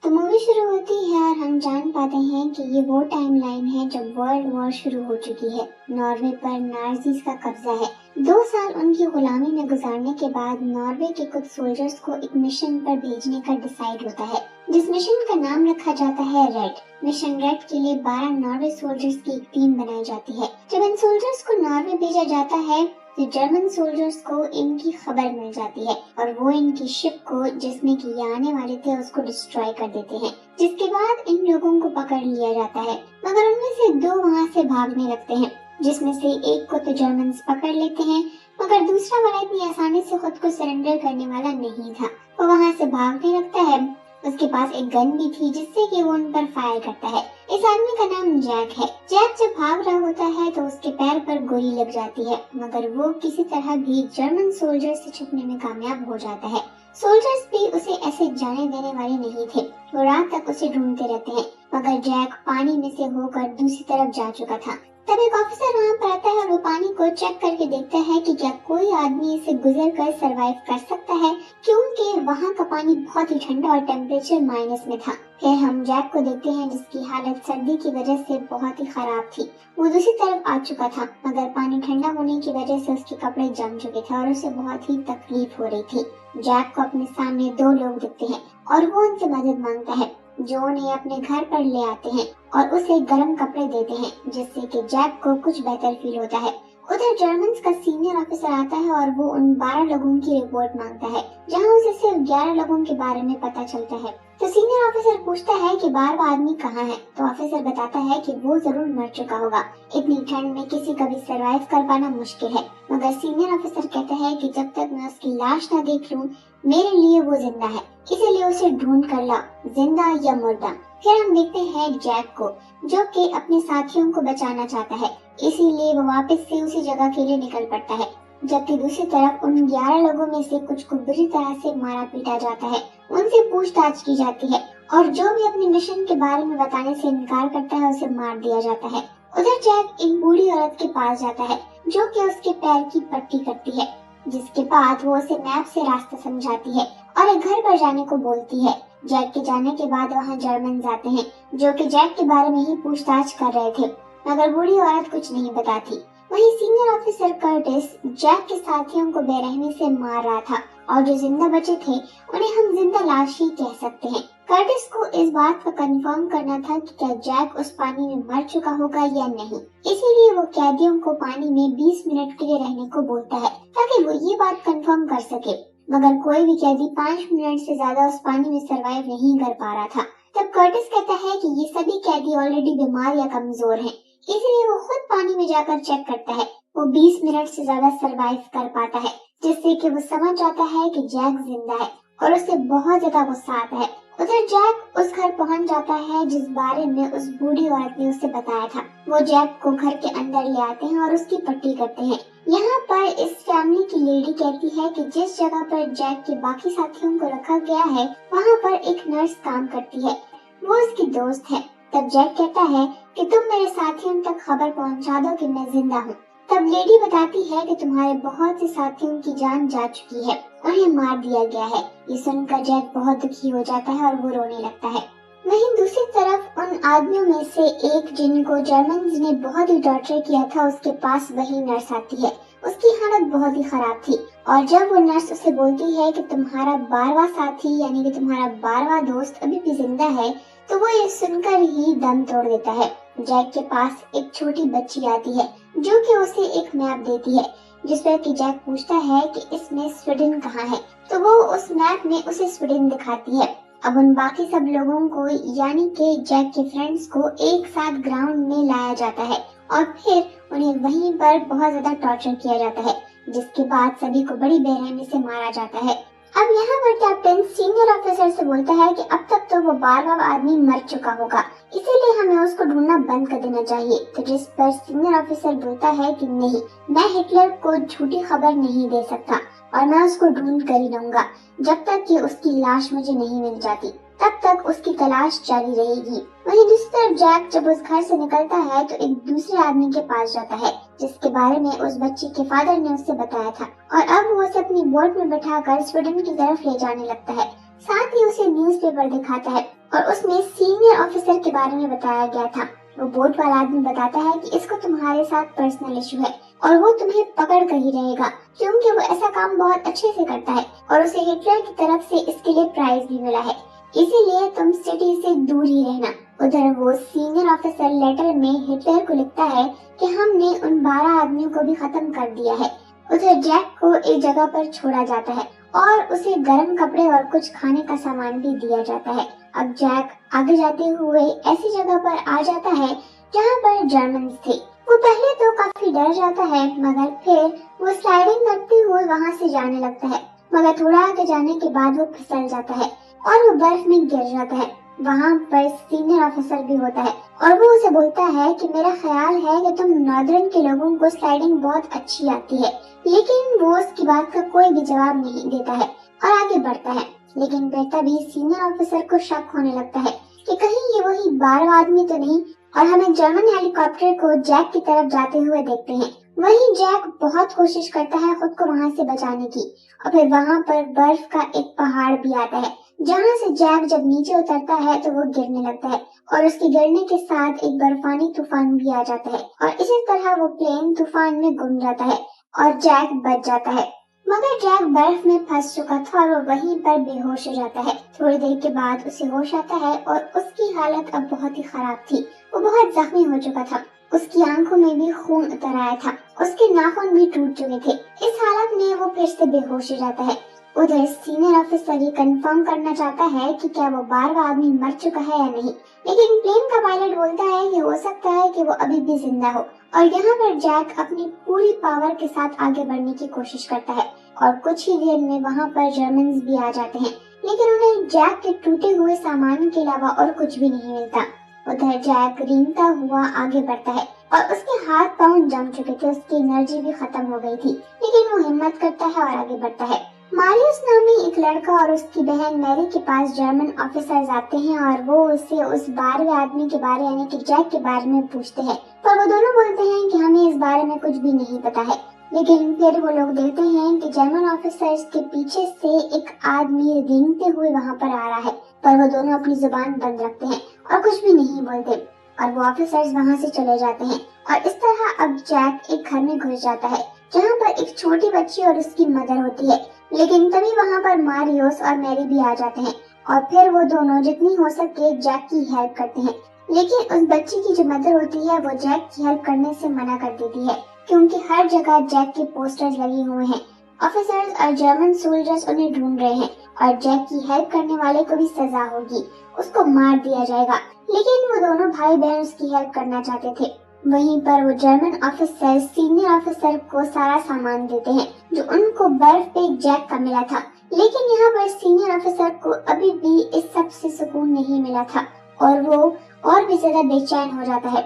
تو مووی شروع ہوتی ہے اور ہم جان پاتے ہیں کہ یہ وہ ٹائم لائن ہے جب ورلڈ وار شروع ہو چکی ہے۔ ناروے پر نازیز کا قبضہ ہے۔ 2 سال ان کی غلامی میں گزارنے کے بعد ناروے کے کچھ سولجرز کو ایک مشن پر بھیجنے کا ڈیسائیڈ ہوتا ہے، جس مشن کا نام رکھا جاتا ہے ریڈ۔ مشن ریڈ کے لیے 12 ناروے سولجرز کی ایک ٹیم بنائی جاتی ہے۔ جب ان سولجرز کو ناروے بھیجا جاتا ہے تو جرمن سولجرز کو ان کی خبر مل جاتی ہے اور وہ ان کی شپ کو جس میں کہ یہ آنے والے تھے اس کو ڈسٹروائے کر دیتے ہیں، جس کے بعد ان لوگوں کو پکڑ لیا جاتا ہے، مگر ان میں سے 2 وہاں سے بھاگنے لگتے ہیں، جس میں سے ایک کو تو جرمنز پکڑ لیتے ہیں، مگر دوسرا والا اتنی آسانی سے خود کو سرنڈر کرنے والا نہیں تھا۔ وہ وہاں سے بھاگنے لگتا ہے، اس کے پاس ایک گن بھی تھی جس سے کہ وہ ان پر فائر کرتا ہے۔ اس آدمی کا نام جیک ہے۔ جیک جب بھاگ رہا ہوتا ہے تو اس کے پیر پر گولی لگ جاتی ہے، مگر وہ کسی طرح بھی جرمن سولجر سے چھپنے میں کامیاب ہو جاتا ہے۔ سولجرز بھی اسے ایسے جانے دینے والے نہیں تھے، وہ رات تک اسے ڈھونڈتے رہتے ہیں، مگر جیک پانی میں سے ہو کر دوسری طرف جا چکا تھا۔ تب ایک آفیسر وہاں پر آتا ہے اور وہ پانی کو چیک کر کے دیکھتا ہے کہ کیا کوئی آدمی اسے گزر کر سروائیو کر سکتا ہے، کیونکہ وہاں کا پانی بہت ہی ٹھنڈا اور ٹیمپریچر مائنس میں تھا۔ پھر ہم جیک کو دیکھتے ہیں جس کی حالت سردی کی وجہ سے بہت ہی خراب تھی۔ وہ دوسری طرف آ چکا تھا، مگر پانی ٹھنڈا ہونے کی وجہ سے اس کے کپڑے جم چکے تھے اور اسے بہت ہی تکلیف ہو رہی تھی۔ جیک کو اپنے سامنے 2 لوگ دکھتے ہیں اور وہ ان سے مدد مانگتا ہے، جو انہیں اپنے گھر پر لے آتے ہیں اور اسے گرم کپڑے دیتے ہیں، جس سے کہ جیک کو کچھ بہتر فیل ہوتا ہے۔ ادھر جرمنز کا سینئر آفیسر آتا ہے اور وہ ان 12 لوگوں کی رپورٹ مانگتا ہے، جہاں اسے صرف 11 لوگوں کے بارے میں پتہ چلتا ہے۔ تو سینئر آفیسر پوچھتا ہے کہ 12واں آدمی کہاں ہے، تو آفیسر بتاتا ہے کہ وہ ضرور مر چکا ہوگا، اتنی ٹھنڈ میں کسی کا بھی سروائیو کر پانا مشکل ہے، مگر سینئر آفیسر کہتا ہے کہ جب تک میں اس کی لاش نہ دیکھ لوں میرے لیے وہ زندہ ہے، اسی لیے اسے ڈھونڈ کر لاؤ، زندہ یا مردہ۔ پھر ہم دیکھتے ہیں جیک کو، جو کہ اپنے ساتھیوں کو بچانا چاہتا ہے، اسی لیے وہ واپس سے اسی جگہ کے لیے نکل پڑتا ہے، جبکہ دوسری طرف ان 11 لوگوں میں سے کچھ کو بری طرح سے مارا پیٹا جاتا ہے، ان سے پوچھ تاچھ کی جاتی ہے اور جو بھی اپنے مشن کے بارے میں بتانے سے انکار کرتا ہے اسے مار دیا جاتا ہے۔ ادھر جیک ایک بوڑھی عورت کے پاس جاتا ہے جو کہ اس کے پیر کی پٹی کرتی ہے، جس کے بعد وہ اسے میپ سے راستہ سمجھاتی ہے اور ایک گھر پر جانے کو بولتی ہے۔ جیک کے جانے کے بعد وہاں جرمنز آتے ہیں جو کہ جیک کے بارے میں ہی پوچھ تاچھ کر رہے تھے، مگر بوڑھی عورت کچھ نہیں بتاتی۔ وہیں سینئر آفیسر کرٹس جیک کے ساتھیوں کو بے رحمی سے مار رہا تھا اور جو زندہ بچے تھے انہیں ہم زندہ لاش ہی کہہ سکتے ہیں۔ کرٹس کو اس بات کا کنفرم کرنا تھا کہ کیا جیک اس پانی میں مر چکا ہوگا یا نہیں، اسی لیے وہ قیدیوں کو پانی میں 20 منٹ کے لیے رہنے کو بولتا ہے تاکہ وہ یہ بات کنفرم کر سکے، مگر کوئی بھی قیدی 5 منٹ سے زیادہ اس پانی میں سروائیو نہیں کر پا رہا تھا۔ تب کرٹس کہتا ہے کہ یہ سبھی قیدی آلریڈی بیمار یا کمزور ہیں، اسی لیے وہ خود پانی میں جا کر چیک کرتا ہے، وہ 20 منٹ سے زیادہ سروائیو کر پاتا ہے، جس سے کہ وہ سمجھ جاتا ہے کہ جیک زندہ ہے اور اسے بہت زیادہ غصہ آتا ہے۔ ادھر جیک اس گھر پہنچ جاتا ہے جس بارے میں اس بوڑھی عورت نے اسے بتایا تھا۔ وہ جیک کو گھر کے اندر لے آتے ہیں اور اس کی پٹی کرتے ہیں۔ یہاں پر اس فیملی کی لیڈی کہتی ہے کہ جس جگہ پر جیک کے باقی ساتھیوں کو رکھا گیا ہے وہاں پر ایک نرس کام کرتی ہے، وہ اس کی دوست ہے۔ تب جیک کہتا ہے کہ تم میرے ساتھیوں تک خبر پہنچا دو کہ میں زندہ ہوں۔ تب لیڈی بتاتی ہے کہ تمہارے بہت سے ساتھیوں کی جان جا چکی ہے، انہیں مار دیا گیا ہے۔ یہ سن کر جیک بہت دکھی ہو جاتا ہے اور وہ رونے لگتا ہے۔ وہیں دوسری طرف ان آدمیوں میں سے ایک جن کو جرمنز نے بہت ہی ٹارچر کیا تھا، اس کے پاس وہی نرس آتی ہے۔ اس کی حالت بہت ہی خراب تھی اور جب وہ نرس اسے بولتی ہے کہ تمہارا 12واں ساتھی یعنی کہ تمہارا 12واں دوست ابھی بھی زندہ ہے، تو وہ یہ سن کر ہی دم توڑ دیتا ہے۔ جیک کے پاس ایک چھوٹی بچی آتی ہے جو کہ اسے ایک میپ دیتی ہے، جس پر کہ جیک پوچھتا ہے کہ اس میں سویڈن کہاں ہے، تو وہ اس میپ میں اسے سویڈن دکھاتی ہے۔ اب ان باقی سب لوگوں کو یعنی کہ جیک کے فرینڈز کو ایک ساتھ گراؤنڈ میں لایا جاتا ہے اور پھر انہیں وہیں پر بہت زیادہ ٹارچر کیا جاتا ہے، جس کے بعد سبھی کو بڑی بے رحمی سے مارا جاتا ہے۔ اب یہاں پر کیپٹن سینئر آفیسر سے بولتا ہے کہ اب تک تو وہ 12واں آدمی مر چکا ہوگا، اسی لیے ہمیں اس کو ڈھونڈنا بند کر دینا چاہیے۔ تو جس پر سینئر آفیسر بولتا ہے کہ نہیں، میں ہٹلر کو جھوٹی خبر نہیں دے سکتا اور میں اس کو ڈھونڈ کر ہی رہوں گا جب تک کہ اس کی لاش مجھے نہیں مل جاتی، تب تک اس کی تلاش جاری رہے گی۔ وہیں دوسری طرف جیک جب اس گھر سے نکلتا ہے تو ایک دوسرے آدمی کے پاس جاتا ہے جس کے بارے میں اس بچی کے فادر نے اسے بتایا تھا، اور اب وہ اسے اپنی بوٹ میں بٹھا کر سویڈن کی طرف لے جانے لگتا ہے۔ साथ ही उसे न्यूज़पेपर दिखाता है और उसमें सीनियर ऑफिसर के बारे में बताया गया था। वो बोट वाला आदमी बताता है कि इसको तुम्हारे साथ पर्सनल इशू है और वो तुम्हें पकड़ कर ही रहेगा, क्योंकि वो ऐसा काम बहुत अच्छे से करता है और उसे हिटलर की तरफ से इसके लिए प्राइज भी मिला है, इसीलिए तुम सिटी से दूर ही रहना। उधर वो सीनियर ऑफिसर लेटर में हिटलर को लिखता है कि हमने उन 12 आदमियों को भी खत्म कर दिया है। उधर जैक को एक जगह पर छोड़ा जाता है और उसे गर्म कपड़े और कुछ खाने का सामान भी दिया जाता है। अब जैक आगे जाते हुए ऐसी जगह पर आ जाता है जहाँ पर जर्मन्स थे। वो पहले तो काफी डर जाता है, मगर फिर वो स्लाइडिंग करते हुए वहाँ से जाने लगता है, मगर थोड़ा आगे जाने के बाद वो फिसल जाता है और वो बर्फ में गिर जाता है। वहाँ पर सीनियर ऑफिसर भी होता है और वो उसे बोलता है कि मेरा ख्याल है कि तुम नॉर्दर्न के लोगों को स्लाइडिंग बहुत अच्छी आती है, लेकिन वो उसकी बात का कोई भी जवाब नहीं देता है और आगे बढ़ता है। लेकिन फिर तभी सीनियर ऑफिसर को शक होने लगता है कि कहीं ये वही 12 आदमी तो नहीं, और हमें जर्मन हेलीकॉप्टर को जैक की तरफ जाते हुए देखते हैं। वहीं जैक बहुत कोशिश करता है खुद को वहाँ से बचाने की, और फिर वहाँ पर बर्फ का एक पहाड़ भी आता है जहाँ से जैक जब नीचे उतरता है तो वो गिरने लगता है और उसके गिरने के साथ एक बर्फानी तूफान भी आ जाता है और इसी तरह वो प्लेन तूफान में गुम जाता है और जैक बच जाता है। मगर जैक बर्फ में फंस चुका था और वो वहीं पर बेहोश हो जाता है। थोड़ी देर के बाद उसे होश आता है और उसकी हालत अब बहुत ही खराब थी। वो बहुत जख्मी हो चुका था, उसकी आंखों में भी खून उतर आया था, उसके नाखून भी टूट चुके थे। इस हालत में वो फिर से बेहोश हो जाता है। उधर सीनियर ऑफिसर ये कंफर्म करना चाहता है कि क्या वो 12वां आदमी मर चुका है या नहीं, लेकिन प्लेन का पायलट बोलता है कि हो सकता है कि वो अभी भी जिंदा हो। और यहाँ पर जैक अपनी पूरी पावर के साथ आगे बढ़ने की कोशिश करता है और कुछ ही देर में वहाँ पर जर्मन्स भी आ जाते हैं, लेकिन उन्हें जैक के टूटे हुए सामान के अलावा और कुछ भी नहीं मिलता। उधर जैक रेंगता हुआ आगे बढ़ता है और उसके हाथ पांव जम चुके थे, उसकी एनर्जी भी खत्म हो गई थी, लेकिन वो हिम्मत करता है और आगे बढ़ता है। मारियस नामी एक लड़का और उसकी बहन मैरी के पास जर्मन ऑफिसर्स आते हैं और वो उससे उस 12वें आदमी के बारे यानी कि जैक के बारे में पूछते हैं, पर वो दोनों बोलते हैं कि हमें इस बारे में कुछ भी नहीं पता है। लेकिन फिर वो लोग देखते हैं कि जर्मन ऑफिसर्स के पीछे से एक आदमी रेंगते हुए वहाँ पर आ रहा है, पर वो दोनों अपनी जुबान बंद रखते हैं और कुछ भी नहीं बोलते और वो ऑफिसर्स वहाँ से चले जाते हैं। और इस तरह अब जैक एक घर में घुस जाता है जहाँ पर एक छोटी बच्ची और उसकी मदर होती है, लेकिन तभी वहाँ पर मारियोस और मैरी भी आ जाते हैं और फिर वो दोनों जितनी हो सके जैक की हेल्प करते हैं। लेकिन उस बच्ची की जो मदर होती है वो जैक की हेल्प करने से मना कर देती है, क्योंकि हर जगह जैक के पोस्टर्स लगे हुए हैं। ऑफिसर्स और जर्मन सोल्जर्स उन्हें ढूंढ रहे हैं और जैक की हेल्प करने वाले को भी सजा होगी, उसको मार दिया जाएगा। लेकिन वो दोनों भाई बहन उसकी हेल्प करना चाहते थे। वहीं पर वो जर्मन ऑफिसर सीनियर ऑफिसर को सारा सामान देते हैं जो उनको बर्फ पे जैक का मिला था, लेकिन यहाँ पर सीनियर ऑफिसर को अभी भी इस सब से सुकून नहीं मिला था और वो और भी ज्यादा बेचैन हो जाता है।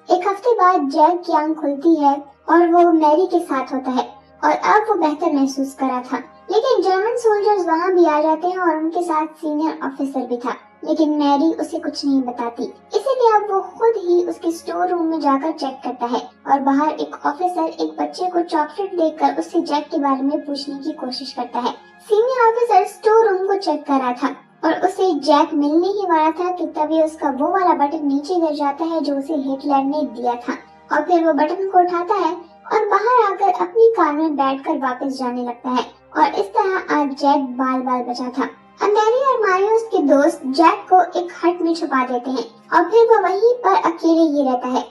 एक हफ्ते बाद जैक की आंख खुलती है और वो मैरी के साथ होता है और अब वो बेहतर महसूस कर रहा था। लेकिन जर्मन सोल्जर्स वहाँ भी आ जाते हैं और उनके साथ सीनियर ऑफिसर भी था, लेकिन मैरी उसे कुछ नहीं बताती, इसीलिए अब वो खुद ही उसके स्टोर रूम में जाकर चेक करता है और बाहर एक ऑफिसर एक बच्चे को चॉकलेट देकर उससे जैक के बारे में पूछने की कोशिश करता है। सीनियर ऑफिसर स्टोर रूम को चेक कर रहा था और उसे जैक मिलने ही वाला था कि तभी उसका वो वाला बटन नीचे गिर जाता है जो उसे हिटलर ने दिया था और फिर वो बटन को उठाता है और बाहर आकर अपनी कार में बैठकर वापस जाने लगता है और इस तरह आज जैक बाल बाल बचा था। मैरी और मारियोस के दोस्त जैक को एक हट में छुपा देते हैं और फिर वो वहीं पर अकेले ही रहता है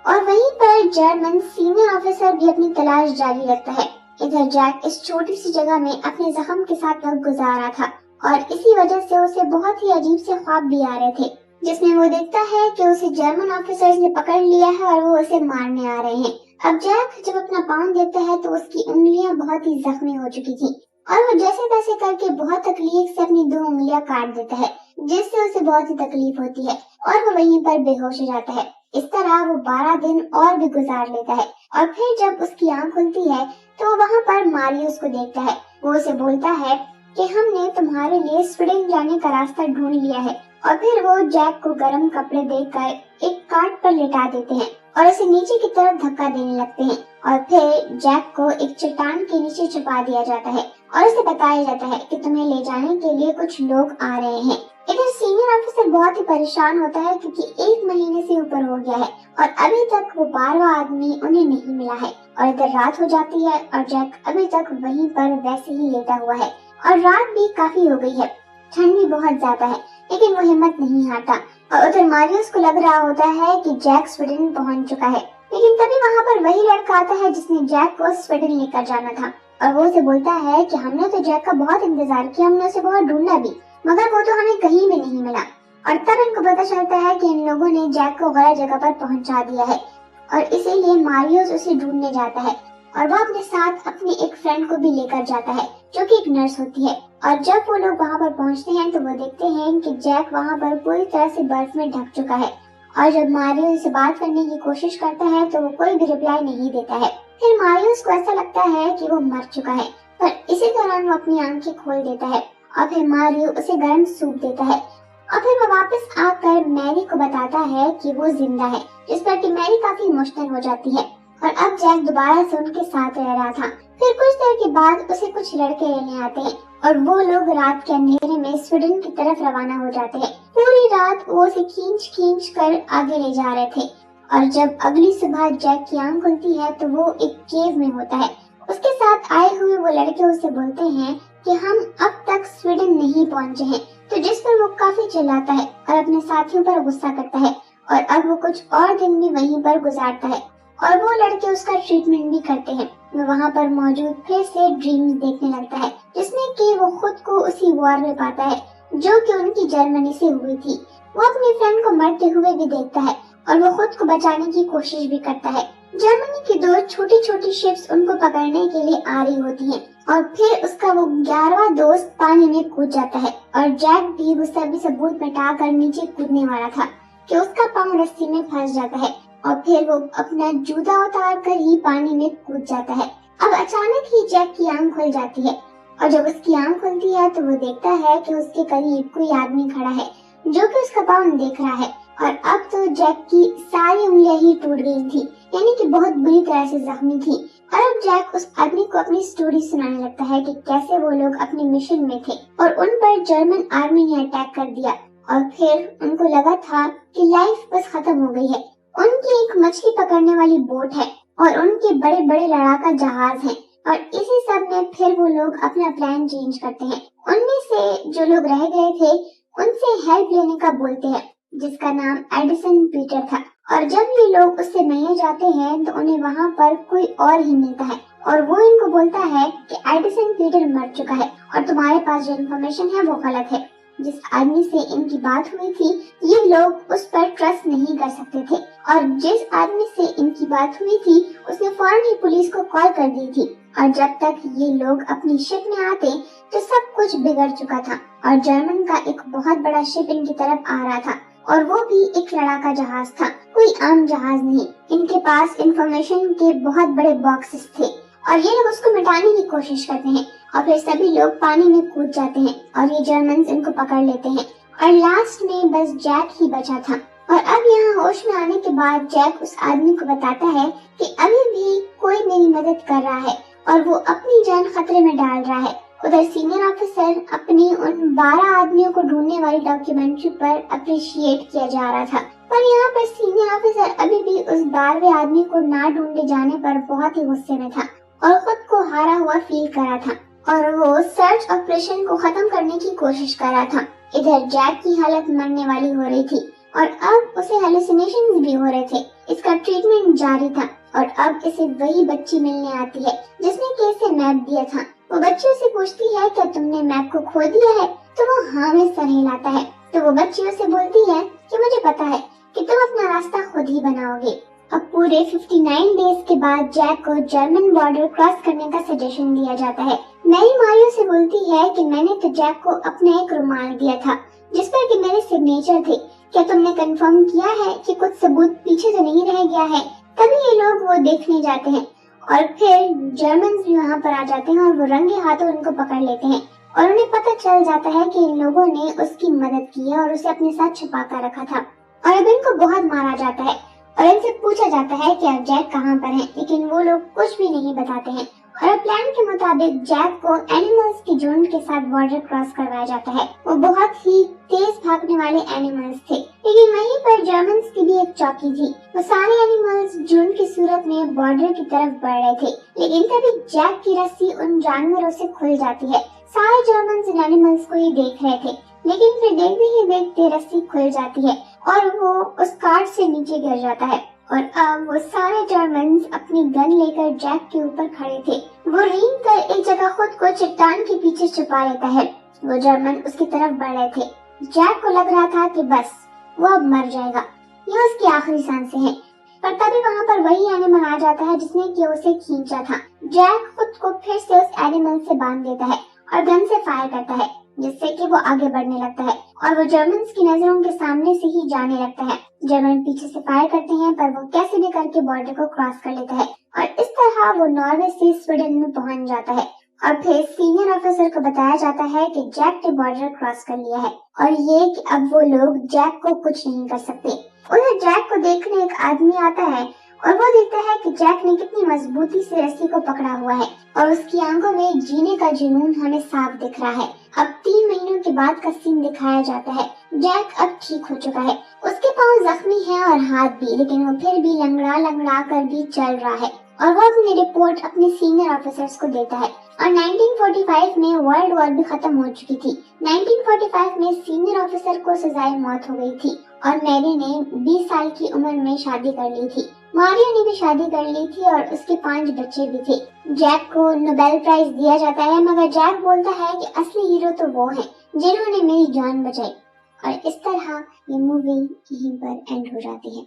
और वहीं पर जर्मन सीनियर ऑफिसर भी अपनी तलाश जारी रखता है। इधर जैक इस छोटी सी जगह में अपने जख्म के साथ वक्त गुजार रहा था और इसी वजह से उसे बहुत ही अजीब से ख्वाब भी आ रहे थे, जिसमें वो देखता है कि उसे जर्मन ऑफिसर्स ने पकड़ लिया है और वो उसे मारने आ रहे हैं। अब जैक जब अपना पाँव देखता है तो उसकी उंगलियां बहुत ही जख्मी हो चुकी थी और वो जैसे तैसे करके बहुत तकलीफ से अपनी 2 उंगलियां काट देता है, जिससे उसे बहुत ही तकलीफ होती है और वो वहीं पर बेहोश हो जाता है। इस तरह वो 12 दिन और भी गुजार लेता है और फिर जब उसकी आंख खुलती है तो वहाँ पर मारियोस को देखता है। वो उसे बोलता है कि हमने तुम्हारे लिए स्वीडन जाने का रास्ता ढूंढ लिया है और फिर वो जैक को गर्म कपड़े देकर एक कार्ट पर लेटा देते हैं और उसे नीचे की तरफ धक्का देने लगते हैं और फिर जैक को एक चट्टान के नीचे छुपा दिया जाता है और उसे बताया जाता है कि तुम्हें ले जाने के लिए कुछ लोग आ रहे हैं। इधर सीनियर ऑफिसर बहुत ही परेशान होता है क्योंकि 1 महीने से ऊपर हो गया है और अभी तक वो 12वां आदमी उन्हें नहीं मिला है। और इधर रात हो जाती है और जैक अभी तक वहीं पर वैसे ही लेटा हुआ है और रात भी काफी हो गई है, ठंड भी बहुत ज्यादा है, लेकिन वो हिम्मत नहीं हारता। और उधर मारियस को लग रहा होता है कि जैक स्वीडन पहुंच चुका है, लेकिन तभी वहाँ पर वही लड़का आता है जिसने जैक को स्वीडन लेकर जाना था और वो उसे बोलता है कि हमने तो जैक का बहुत इंतजार किया, हमने उसे बहुत ढूंढा भी, मगर वो तो हमें कहीं भी नहीं मिला। और तब इनको पता चलता है कि इन लोगों ने जैक को गलत जगह पर पहुंचा दिया है और इसीलिए मारियस उसे ढूंढने जाता है और वो अपने साथ अपनी एक फ्रेंड को भी लेकर जाता है जो कि एक नर्स होती है। और जब वो लोग वहाँ पर पहुँचते हैं तो वो देखते हैं कि जैक वहाँ पर पूरी तरह से बर्फ में ढक चुका है और जब मारियस से बात करने की कोशिश करता है तो वो कोई भी रिप्लाई नहीं देता है। फिर मारियस को ऐसा लगता है कि वो मर चुका है, पर इसी दौरान वो अपनी आंखें खोल देता है और फिर मारियो उसे गर्म सूप देता है और फिर वो वापस आकर मैरी को बताता है कि वो जिंदा है, जिस पर कि मैरी काफी इमोशनल हो जाती है और अब जैक दोबारा से उनके साथ रह रहा था। फिर कुछ देर के बाद उसे कुछ लड़के लेने आते हैं और वो लोग रात के अंधेरे में स्वीडन की तरफ रवाना हो जाते हैं। पूरी रात वो उसे खींच कर आगे ले जा रहे थे और जब अगली सुबह जैक की आंख खुलती है तो वो एक केव में होता है। उसके साथ आए हुए वो लड़के उसे बोलते हैं कि हम अब तक स्वीडन नहीं पहुंचे हैं, तो जिस पर वो काफी चिल्लाता है और अपने साथियों पर गुस्सा करता है और अब वो कुछ और दिन भी वहीं पर गुजारता है और वो लड़के उसका ट्रीटमेंट भी करते हैं। वो वहाँ पर मौजूद फिर से ड्रीम्स देखने लगता है जिसमें कि वो खुद को उसी वॉर में पाता है जो कि उनकी जर्मनी से हुई थी। वो अपनी फ्रेंड को मरते हुए भी देखता है और वो खुद को बचाने की कोशिश भी करता है। जर्मनी की 2 छोटी छोटी शिप्स उनको पकड़ने के लिए आ रही होती हैं और फिर उसका वो 11वां दोस्त पानी में कूद जाता है और जैक भी वो सभी सबूत मिटाकर नीचे कूदने वाला था कि उसका पाँव रस्सी में फंस जाता है और फिर वो अपना जूता उतार कर ही पानी में कूद जाता है। अब अचानक ही जैक की आंख खुल जाती है और जब उसकी आंख खुलती है तो वो देखता है कि उसके करीब कोई आदमी खड़ा है जो कि उसका पाँव देख रहा है और अब तो जैक की सारी उंगलियां ही टूट गई थी, यानी कि बहुत बुरी तरह से जख्मी थी। और अब जैक उस आदमी को अपनी स्टोरी सुनाने लगता है कि कैसे वो लोग अपने मिशन में थे और उन पर जर्मन आर्मी ने अटैक कर दिया और फिर उनको लगा था कि लाइफ बस खत्म हो गई है। उनकी एक मछली पकड़ने वाली बोट है और उनके बड़े बड़े लड़ाका जहाज हैं और इसी सब में फिर वो लोग अपना प्लान चेंज करते हैं। उनमें से जो लोग रह गए थे उनसे हेल्प लेने का बोलते हैं जिसका नाम एडिसन पीटर था और जब ये लोग उससे मिलने जाते हैं तो उन्हें वहाँ पर कोई और ही मिलता है और वो इनको बोलता है कि एडिसन पीटर मर चुका है और तुम्हारे पास जो इन्फॉर्मेशन है वो गलत है। जिस आदमी से इनकी बात हुई थी ये लोग उस पर ट्रस्ट नहीं कर सकते थे और जिस आदमी से इनकी बात हुई थी उसने फौरन ही पुलिस को कॉल कर दी थी और जब तक ये लोग अपनी शिप में आते तो सब कुछ बिगड़ चुका था और जर्मन का एक बहुत बड़ा शिप इनकी तरफ आ रहा था और वो भी एक लड़ाका जहाज था, कोई आम जहाज नहीं। इनके पास इंफॉर्मेशन के बहुत बड़े बॉक्सेस थे और ये लोग उसको मिटाने की कोशिश करते हैं और फिर सभी लोग पानी में कूद जाते हैं और ये जर्मन्स इनको पकड़ लेते हैं और लास्ट में बस जैक ही बचा था। और अब यहाँ होश में आने के बाद जैक उस आदमी को बताता है कि अभी भी कोई मेरी मदद कर रहा है और वो अपनी जान खतरे में डाल रहा है। उधर सीनियर ऑफिसर अपनी उन 12 आदमियों को ढूंढने वाली डॉक्यूमेंट्री पर अप्रिशिएट किया जा रहा था, पर यहाँ पर सीनियर ऑफिसर अभी भी उस 12वें आदमी को ना ढूंढे जाने पर बहुत ही गुस्से में था और खुद को हारा हुआ फील कर रहा था और वो सर्च ऑपरेशन को खत्म करने की कोशिश कर रहा था। इधर जैक की हालत मरने वाली हो रही थी और अब उसे हेलुसिनेशंस भी हो रहे थे। इसका ट्रीटमेंट जारी था और अब इसे वही बच्ची मिलने आती है जिसने कि इसे मैप दिया था। वो बच्ची उसे पूछती है क्या तुमने मैप को खो दिया है, तो वो हाँ में सर हिलाता है। तो वो बच्ची उसे बोलती है कि मुझे पता है कि तुम अपना रास्ता खुद ही बनाओगे। अब पूरे 59 डेज के बाद जैक को जर्मन बॉर्डर क्रॉस करने का सजेशन दिया जाता है। मैरी मारियो से बोलती है कि मैंने तो जैक को अपना एक रुमाल दिया था जिस पर कि मेरे सिग्नेचर थे, क्या तुमने कंफर्म किया है कि कुछ सबूत पीछे तो नहीं रह गया है। तभी ये लोग वो देखने जाते हैं और फिर जर्मन्स भी वहाँ पर आ जाते हैं और वो रंगे हाथों उनको पकड़ लेते हैं और उन्हें पता चल जाता है कि इन लोगों ने उसकी मदद की है और उसे अपने साथ छुपा कर रखा था और अब इनको बहुत मारा जाता है और इनसे पूछा जाता है कि अब जैक कहाँ पर है, लेकिन वो लोग कुछ भी नहीं बताते हैं और प्लान के मुताबिक जैक को एनिमल्स की झुंड के साथ बॉर्डर क्रॉस करवाया जाता है। वो बहुत ही तेज भागने वाले एनिमल्स थे, लेकिन वहीं पर जर्मन्स की भी एक चौकी थी। वो सारे एनिमल्स झुंड की सूरत में बॉर्डर की तरफ बढ़ रहे थे, लेकिन तभी जैक की रस्सी उन जानवरों से खुल जाती है। सारे जर्मन्स इन एनिमल्स को ही देख रहे थे, लेकिन फिर देखते ही देखते रस्सी खुल जाती है और वो उस कार्ट से नीचे गिर जाता है। और अब वो सारे जर्मन्स अपनी गन लेकर जैक के ऊपर खड़े थे। वो रेंग कर एक जगह खुद को चट्टान के पीछे छुपा लेता है। वो जर्मन उसकी तरफ बढ़ रहे थे। जैक को लग रहा था कि बस वो अब मर जाएगा, ये उसकी आखिरी सांसें हैं। पर तभी वहाँ पर वही एनिमल आ जाता है जिसने कि उसे खींचा था। जैक खुद को फिर से उस एनिमल से बांध देता है और गन से फायर करता है, जिससे कि वो आगे बढ़ने लगता है और वो जर्मन्स की नजरों के सामने से ही जाने लगता है। जर्मन पीछे से फायर करते हैं, पर वो कैसे भी करके बॉर्डर को क्रॉस कर लेता है और इस तरह वो नॉर्वे से स्वीडन में पहुंच जाता है। और फिर सीनियर ऑफिसर को बताया जाता है कि जैक ने बॉर्डर क्रॉस कर लिया है और ये कि अब वो लोग जैक को कुछ नहीं कर सकते। उधर जैक को देखने एक आदमी आता है और वो देखता है कि जैक ने कितनी मजबूती से रस्सी को पकड़ा हुआ है और उसकी आंखों में जीने का जुनून हमें साफ दिख रहा है। अब 3 महीनों के बाद का सीन दिखाया जाता है। जैक अब ठीक हो चुका है, उसके पाँव जख्मी हैं और हाथ भी, लेकिन वो फिर भी लंगड़ा लंगड़ा कर भी चल रहा है और वो अपनी रिपोर्ट अपने सीनियर ऑफिसर्स को देता है। और 1945 में वर्ल्ड वॉर भी खत्म हो चुकी थी। 1945 में सीनियर ऑफिसर को सजाए मौत हो गई थी और मैरी ने 20 साल की उम्र में शादी कर ली थी। मारिया ने भी शादी कर ली थी और उसके 5 बच्चे भी थे। जैक को नोबेल प्राइज दिया जाता है, मगर जैक बोलता है कि असली हीरो तो वो हैं जिन्होंने मेरी जान बचाई। और इस तरह ये मूवी यहीं पर एंड हो जाती है।